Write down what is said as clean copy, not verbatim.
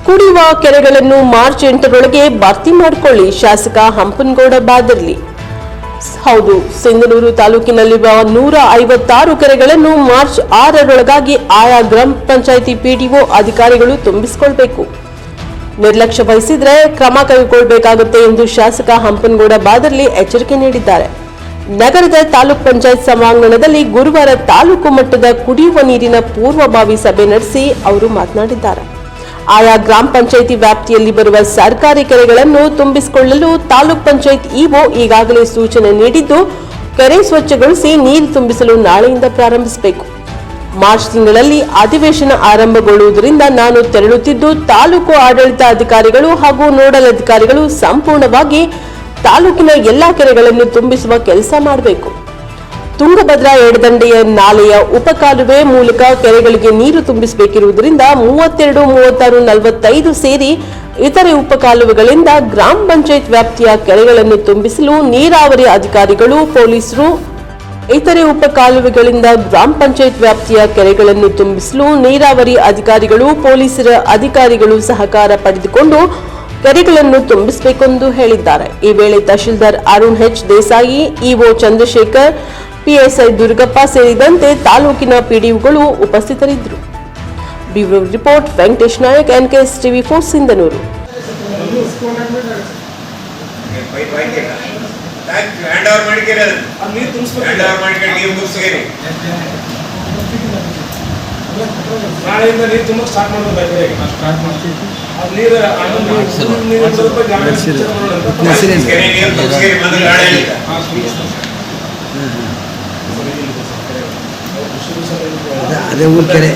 ಕುಡಿಯುವ ಕೆರೆಗಳನ್ನು ಮಾರ್ಚ್ 8ರೊಳಗೆ ಭರ್ತಿ ಮಾಡಿಕೊಳ್ಳಿ, ಶಾಸಕ ಹಂಪನಗೌಡ ಬಾದರ್ಲಿ. ಹೌದು, ಸಿಂಧನೂರು ತಾಲೂಕಿನಲ್ಲಿರುವ 156 ಕೆರೆಗಳನ್ನು ಮಾರ್ಚ್ 6ರೊಳಗಾಗಿ ಆಯಾ ಗ್ರಾಮ ಪಂಚಾಯಿತಿ ಪಿಡಿಒ ಅಧಿಕಾರಿಗಳು ತುಂಬಿಸಿಕೊಳ್ಳಬೇಕು. ನಿರ್ಲಕ್ಷ್ಯ ವಹಿಸಿದ್ರೆ ಕ್ರಮ ಕೈಗೊಳ್ಳಬೇಕಾಗುತ್ತೆ ಎಂದು ಶಾಸಕ ಹಂಪನಗೌಡ ಬಾದರ್ಲಿ ಎಚ್ಚರಿಕೆ ನೀಡಿದ್ದಾರೆ. ನಗರದ ತಾಲೂಕ್ ಪಂಚಾಯತ್ ಸಭಾಂಗಣದಲ್ಲಿ ಗುರುವಾರ ತಾಲೂಕು ಮಟ್ಟದ ಕುಡಿಯುವ ನೀರಿನ ಪೂರ್ವಭಾವಿ ಸಭೆ ನಡೆಸಿ ಅವರು ಮಾತನಾಡಿದ್ದಾರೆ. ಆಯಾ ಗ್ರಾಮ ಪಂಚಾಯಿತಿ ವ್ಯಾಪ್ತಿಯಲ್ಲಿ ಬರುವ ಸರ್ಕಾರಿ ಕೆರೆಗಳನ್ನು ತುಂಬಿಸಿಕೊಳ್ಳಲು ತಾಲೂಕ್ ಪಂಚಾಯತ್ ಇಒ ಈಗಾಗಲೇ ಸೂಚನೆ ನೀಡಿದ್ದು, ಕೆರೆ ಸ್ವಚ್ಛಗೊಳಿಸಿ ನೀರು ತುಂಬಿಸಲು ನಾಳೆಯಿಂದ ಪ್ರಾರಂಭಿಸಬೇಕು. ಮಾರ್ಚ್ ತಿಂಗಳಲ್ಲಿ ಅಧಿವೇಶನ ಆರಂಭಗೊಳ್ಳುವುದರಿಂದ ನಾನು ತೆರಳುತ್ತಿದ್ದು, ತಾಲೂಕು ಆಡಳಿತಾಧಿಕಾರಿಗಳು ಹಾಗೂ ನೋಡಲ್ ಅಧಿಕಾರಿಗಳು ಸಂಪೂರ್ಣವಾಗಿ ತಾಲೂಕಿನ ಎಲ್ಲಾ ಕೆರೆಗಳನ್ನು ತುಂಬಿಸುವ ಕೆಲಸ ಮಾಡಬೇಕು. ತುಂಗಭದ್ರಾ ಎಡದಂಡೆಯ ನಾಲೆಯ ಉಪಕಾಲುವೆ ಮೂಲಕ ಕೆರೆಗಳಿಗೆ ನೀರು ತುಂಬಿಸಬೇಕಿರುವುದರಿಂದ 32, 36, 45 ಸೇರಿ ಇತರೆ ಉಪಕಾಲುವೆಗಳಿಂದ ಗ್ರಾಮ ಪಂಚಾಯತ್ ವ್ಯಾಪ್ತಿಯ ಕೆರೆಗಳನ್ನು ತುಂಬಿಸಲು ನೀರಾವರಿ ಅಧಿಕಾರಿಗಳು, ಪೊಲೀಸರು, ಇತರೆ ಉಪಕಾಲುವೆಗಳಿಂದ ಗ್ರಾಮ ಪಂಚಾಯತ್ ವ್ಯಾಪ್ತಿಯ ಕೆರೆಗಳನ್ನು ತುಂಬಿಸಲು ನೀರಾವರಿ ಅಧಿಕಾರಿಗಳು, ಪೊಲೀಸರ ಅಧಿಕಾರಿಗಳು ಸಹಕಾರ ಪಡೆದುಕೊಂಡು ಕೆರೆಗಳನ್ನು ತುಂಬಿಸಬೇಕೆಂದು ಹೇಳಿದ್ದಾರೆ. ಈ ವೇಳೆ tahsildar Arun H Desai, EO Chandrashekhar, PSI Durgappa ಸೇರಿದಂತೆ ತಾಲೂಕಿನ ಪಿಡಿಒಗಳು ಉಪಸ್ಥಿತರಿದ್ದರು. Bureau report Venkatesh Nayak, NKS TV 4 Sindhanur. ನಾಳೆಯಿಂದ ನೀರು ತುಂಬ ಸ್ಟಾರ್ಟ್ ಮಾಡಬೇಕು. ಅದೇ ಊರ್ ಕೆರೆ.